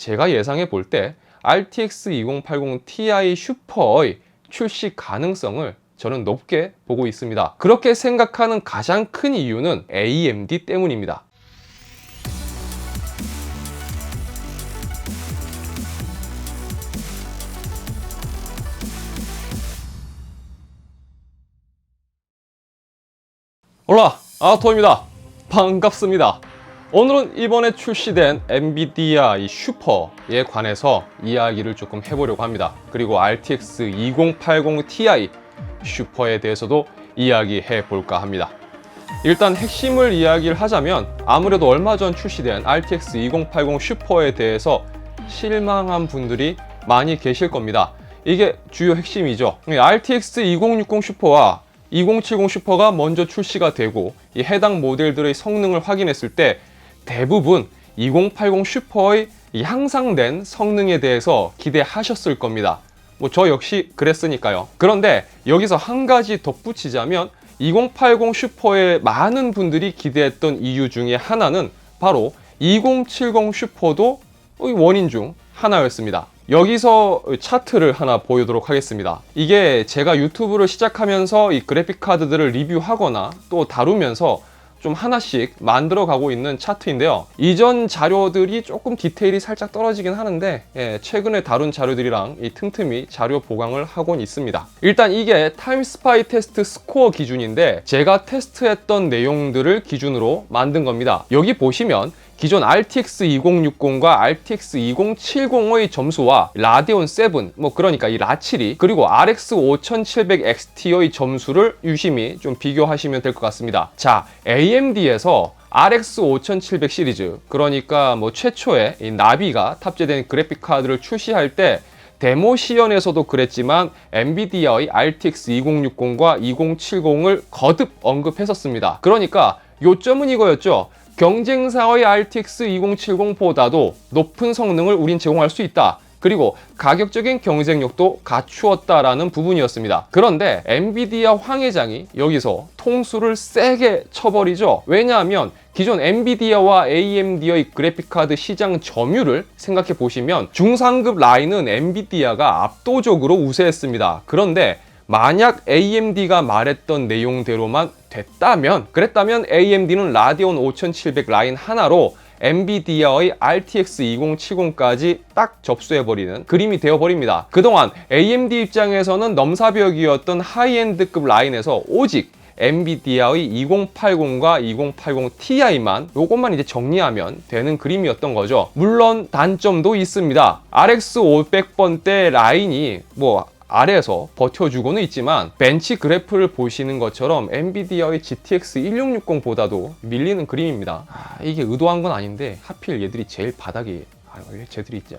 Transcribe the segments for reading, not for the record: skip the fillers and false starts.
제가 예상해 볼 때 RTX 2080 Ti 슈퍼의 출시 가능성을 저는 높게 보고 있습니다. 그렇게 생각하는 가장 큰 이유는 AMD 때문입니다. 올라 아토입니다. 반갑습니다. 오늘은 이번에 출시된 엔비디아 슈퍼에 관해서 이야기를 조금 해보려고 합니다. 그리고 RTX 2080 Ti 슈퍼에 대해서도 이야기해 볼까 합니다. 일단 핵심을 이야기를 하자면 아무래도 얼마 전 출시된 RTX 2080 슈퍼에 대해서 실망한 분들이 많이 계실 겁니다. 이게 주요 핵심이죠. RTX 2060 슈퍼와 2070 슈퍼가 먼저 출시가 되고 이 해당 모델들의 성능을 확인했을 때 대부분 2080 슈퍼의 향상된 성능에 대해서 기대하셨을 겁니다. 저 역시 그랬으니까요. 그런데 여기서 한 가지 덧붙이자면 2080 슈퍼의 많은 분들이 기대했던 이유 중에 하나는 바로 2070 슈퍼도 원인 중 하나였습니다. 여기서 차트를 하나 보여드리도록 하겠습니다. 이게 제가 유튜브를 시작하면서 이 그래픽 카드들을 리뷰하거나 또 다루면서 좀 하나씩 만들어 가고 있는 차트인데요. 이전 자료들이 조금 디테일이 살짝 떨어지긴 하는데 최근에 다룬 자료들이랑 이 틈틈이 자료 보강을 하곤 있습니다. 일단 이게 타임스파이 테스트 스코어 기준인데 제가 테스트했던 내용들을 기준으로 만든 겁니다. 여기 보시면 기존 RTX 2060과 RTX 2070의 점수와 라데온 7, 그러니까 이 라7이 그리고 RX 5700 XT의 점수를 유심히 좀 비교하시면 될 것 같습니다. 자, AMD에서 RX 5700 시리즈, 그러니까 최초의 이 나비가 탑재된 그래픽 카드를 출시할 때 데모 시연에서도 그랬지만 엔비디아의 RTX 2060과 2070을 거듭 언급했었습니다. 그러니까 요점은 이거였죠. 경쟁사의 RTX 2070보다도 높은 성능을 우린 제공할 수 있다. 그리고 가격적인 경쟁력도 갖추었다라는 부분이었습니다. 그런데 엔비디아 황 회장이 여기서 통수를 세게 쳐버리죠. 왜냐하면 기존 엔비디아와 AMD의 그래픽카드 시장 점유율을 생각해 보시면 중상급 라인은 엔비디아가 압도적으로 우세했습니다. 그런데 만약 AMD가 말했던 내용대로만 그랬다면 AMD는 라데온 5700 라인 하나로 엔비디아의 RTX 2070까지 딱 접수해버리는 그림이 되어버립니다. 그동안 AMD 입장에서는 넘사벽이었던 하이엔드급 라인에서 오직 엔비디아의 2080과 2080 Ti만 요것만 이제 정리하면 되는 그림이었던 거죠. 물론 단점도 있습니다. RX 500번대 라인이 아래에서 버텨주고는 있지만 벤치 그래프를 보시는 것처럼 엔비디아의 GTX 1660보다도 밀리는 그림입니다. 이게 의도한 건 아닌데 하필 얘들이 제일 바닥이 왜 쟤들이 있지?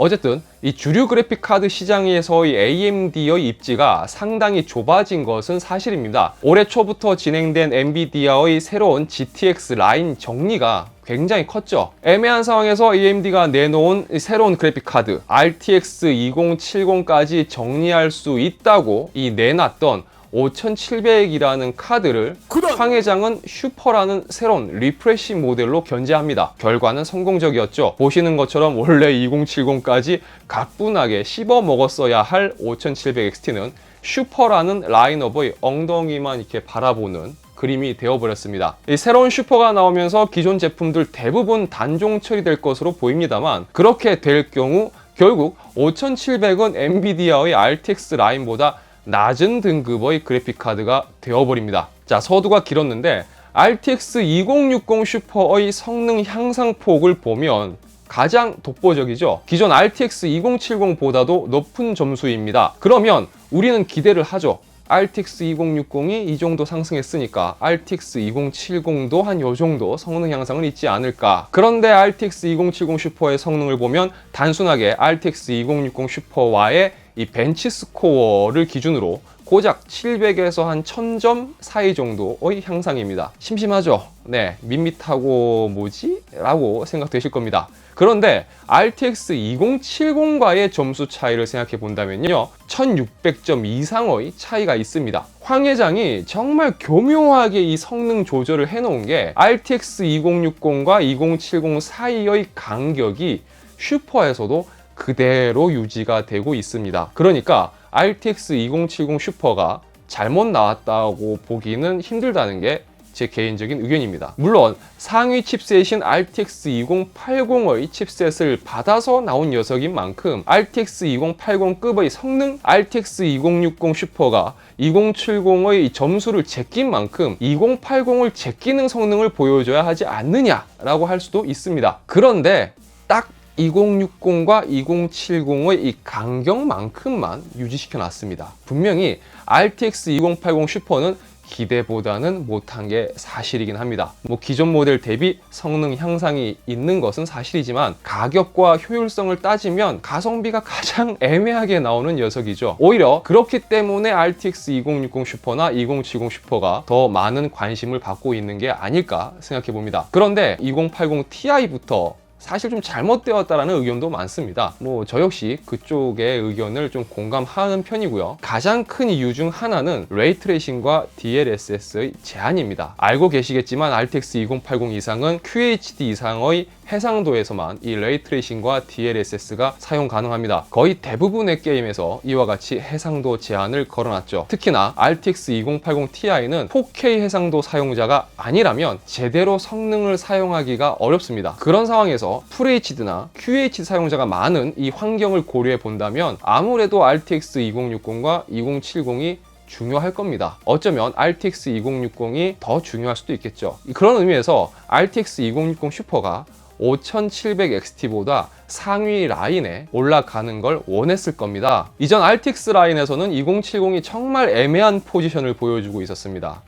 어쨌든 이 주류 그래픽 카드 시장에서의 AMD의 입지가 상당히 좁아진 것은 사실입니다. 올해 초부터 진행된 엔비디아의 새로운 GTX 라인 정리가 굉장히 컸죠. 애매한 상황에서 AMD가 내놓은 새로운 그래픽 카드 RTX 2070까지 정리할 수 있다고 내놨던 5700이라는 카드를 황 회장은 슈퍼라는 새로운 리프레시 모델로 견제합니다. 결과는 성공적이었죠. 보시는 것처럼 원래 2070까지 가뿐하게 씹어 먹었어야 할 5700XT는 슈퍼라는 라인업의 엉덩이만 이렇게 바라보는 그림이 되어버렸습니다. 이 새로운 슈퍼가 나오면서 기존 제품들 대부분 단종 처리될 것으로 보입니다만 그렇게 될 경우 결국 5700은 엔비디아의 RTX 라인보다 낮은 등급의 그래픽카드가 되어버립니다. 자, 서두가 길었는데 RTX 2060 슈퍼의 성능 향상폭을 보면 가장 독보적이죠. 기존 RTX 2070보다도 높은 점수입니다. 그러면 우리는 기대를 하죠. RTX 2060이 이 정도 상승했으니까 RTX 2070도 한 요 정도 성능 향상은 있지 않을까. 그런데 RTX 2070 슈퍼의 성능을 보면 단순하게 RTX 2060 슈퍼와의 이 벤치 스코어를 기준으로 고작 700에서 한 1000점 사이 정도의 향상입니다. 심심하죠? 네, 밋밋하고 뭐지? 라고 생각되실 겁니다. 그런데 RTX 2070과의 점수 차이를 생각해 본다면요, 1600점 이상의 차이가 있습니다. 황 회장이 정말 교묘하게 이 성능 조절을 해놓은 게 RTX 2060과 2070 사이의 간격이 슈퍼에서도 그대로 유지가 되고 있습니다. 그러니까 RTX 2070 슈퍼가 잘못 나왔다고 보기는 힘들다는 게 제 개인적인 의견입니다. 물론 상위 칩셋인 RTX 2080의 칩셋을 받아서 나온 녀석인 만큼 RTX 2080급의 성능, RTX 2060 슈퍼가 2070의 점수를 제낀 만큼 2080을 제끼는 성능을 보여줘야 하지 않느냐라고 할 수도 있습니다. 그런데 딱 2060과 2070의 이 간격만큼만 유지시켜 놨습니다. 분명히 RTX 2080 슈퍼는 기대보다는 못한 게 사실이긴 합니다. 기존 모델 대비 성능 향상이 있는 것은 사실이지만 가격과 효율성을 따지면 가성비가 가장 애매하게 나오는 녀석이죠. 오히려 그렇기 때문에 RTX 2060 슈퍼나 2070 슈퍼가 더 많은 관심을 받고 있는 게 아닐까 생각해 봅니다. 그런데 2080 Ti부터 사실 좀 잘못되었다라는 의견도 많습니다. 저 역시 그쪽의 의견을 좀 공감하는 편이고요. 가장 큰 이유 중 하나는 레이트레이싱과 DLSS의 제한입니다. 알고 계시겠지만 RTX 2080 이상은 QHD 이상의 해상도에서만 이 레이트레이싱과 DLSS가 사용 가능합니다. 거의 대부분의 게임에서 이와 같이 해상도 제한을 걸어놨죠. 특히나 RTX 2080 Ti는 4K 해상도 사용자가 아니라면 제대로 성능을 사용하기가 어렵습니다. 그런 상황에서 FHD나 QHD 사용자가 많은 이 환경을 고려해 본다면 아무래도 RTX 2060과 2070이 중요할 겁니다. 어쩌면 RTX 2060이 더 중요할 수도 있겠죠. 그런 의미에서 RTX 2060 슈퍼가 5700XT보다 상위 라인에 올라가는 걸 원했을 겁니다. 이전 RTX 라인에서는 2070이 정말 애매한 포지션을 보여주고 있었습니다.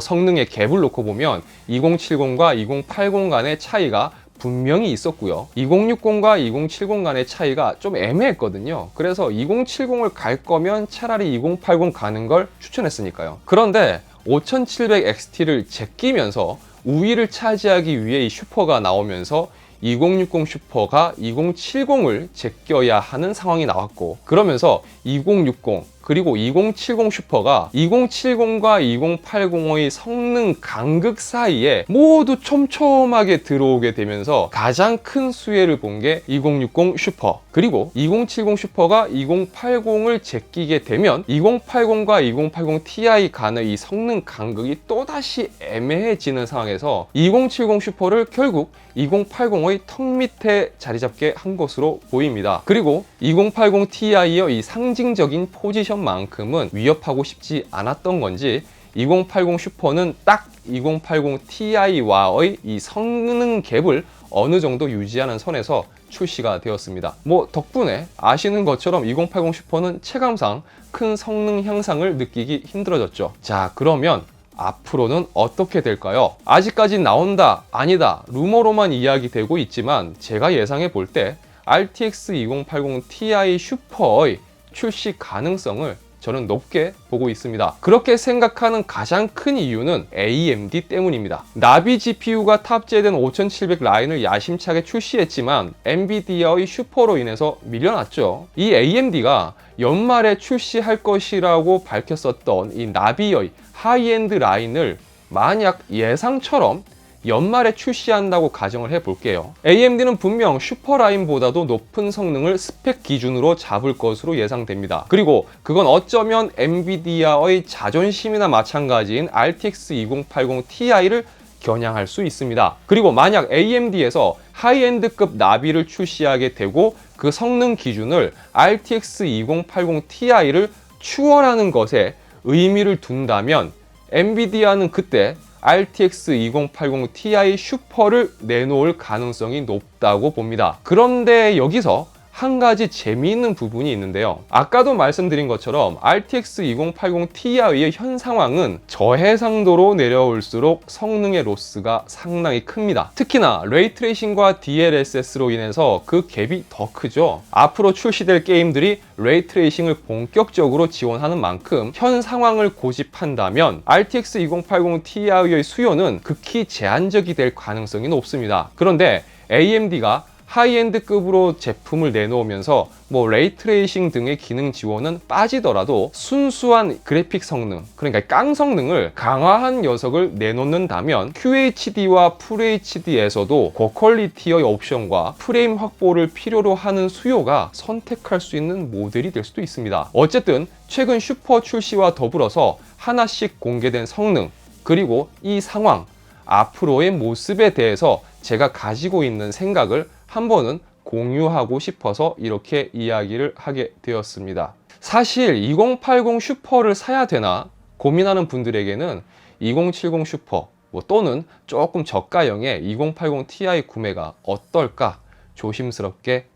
성능의 갭을 놓고 보면 2070과 2080 간의 차이가 분명히 있었고요. 2060과 2070 간의 차이가 좀 애매했거든요. 그래서 2070을 갈 거면 차라리 2080 가는 걸 추천했으니까요. 그런데 5700XT를 제끼면서 우위를 차지하기 위해 이 슈퍼가 나오면서 2060 슈퍼가 2070을 제껴야 하는 상황이 나왔고, 그러면서 2060 그리고 2070 슈퍼가 2070과 2080의 성능 간극 사이에 모두 촘촘하게 들어오게 되면서 가장 큰 수혜를 본 게 2060 슈퍼, 그리고 2070 슈퍼가 2080을 제끼게 되면 2080과 2080 Ti 간의 이 성능 간극이 또다시 애매해지는 상황에서 2070 슈퍼를 결국 2080의 턱 밑에 자리 잡게 한 것으로 보입니다. 그리고 2080 Ti의 이 상징적인 포지션만큼은 위협하고 싶지 않았던 건지 2080 슈퍼는 딱 2080 Ti와의 이 성능 갭을 어느 정도 유지하는 선에서 출시가 되었습니다. 덕분에 아시는 것처럼 2080 슈퍼는 체감상 큰 성능 향상을 느끼기 힘들어졌죠. 자, 그러면 앞으로는 어떻게 될까요? 아직까지 나온다, 아니다, 루머로만 이야기되고 있지만 제가 예상해 볼 때 RTX 2080 Ti 슈퍼의 출시 가능성을 저는 높게 보고 있습니다. 그렇게 생각하는 가장 큰 이유는 AMD 때문입니다. 나비 GPU가 탑재된 5700 라인을 야심차게 출시했지만 엔비디아의 슈퍼로 인해서 밀려났죠. 이 AMD가 연말에 출시할 것이라고 밝혔었던 이 나비의 하이엔드 라인을 만약 예상처럼 연말에 출시한다고 가정을 해볼게요. AMD는 분명 슈퍼라인보다도 높은 성능을 스펙 기준으로 잡을 것으로 예상됩니다. 그리고 그건 어쩌면 엔비디아의 자존심이나 마찬가지인 RTX 2080 Ti를 겨냥할 수 있습니다. 그리고 만약 AMD에서 하이엔드급 나비를 출시하게 되고 그 성능 기준을 RTX 2080 Ti를 추월하는 것에 의미를 둔다면 엔비디아는 그때 RTX 2080 Ti 슈퍼를 내놓을 가능성이 높다고 봅니다. 그런데 여기서 한 가지 재미있는 부분이 있는데요. 아까도 말씀드린 것처럼 RTX 2080 Ti의 현 상황은 저해상도로 내려올수록 성능의 로스가 상당히 큽니다. 특히나 레이트레이싱과 DLSS로 인해서 그 갭이 더 크죠. 앞으로 출시될 게임들이 레이트레이싱을 본격적으로 지원하는 만큼 현 상황을 고집한다면 RTX 2080 Ti의 수요는 극히 제한적이 될 가능성이 높습니다. 그런데 AMD가 하이엔드급으로 제품을 내놓으면서 레이트레이싱 등의 기능 지원은 빠지더라도 순수한 그래픽 성능, 그러니까 깡 성능을 강화한 녀석을 내놓는다면 QHD와 FHD에서도 고퀄리티의 옵션과 프레임 확보를 필요로 하는 수요가 선택할 수 있는 모델이 될 수도 있습니다. 어쨌든 최근 슈퍼 출시와 더불어서 하나씩 공개된 성능, 그리고 이 상황, 앞으로의 모습에 대해서 제가 가지고 있는 생각을 한 번은 공유하고 싶어서 이렇게 이야기를 하게 되었습니다. 사실 2080 슈퍼를 사야 되나 고민하는 분들에게는 2070 슈퍼 또는 조금 저가형의 2080 Ti 구매가 어떨까 조심스럽게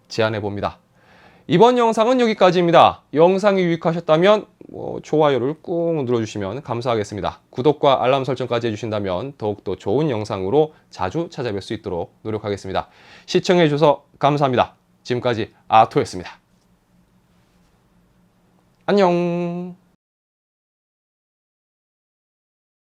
제안해 봅니다. 이번 영상은 여기까지입니다. 영상이 유익하셨다면 좋아요를 꾹 눌러주시면 감사하겠습니다. 구독과 알람 설정까지 해주신다면 더욱더 좋은 영상으로 자주 찾아뵐 수 있도록 노력하겠습니다. 시청해주셔서 감사합니다. 지금까지 아토였습니다. 안녕.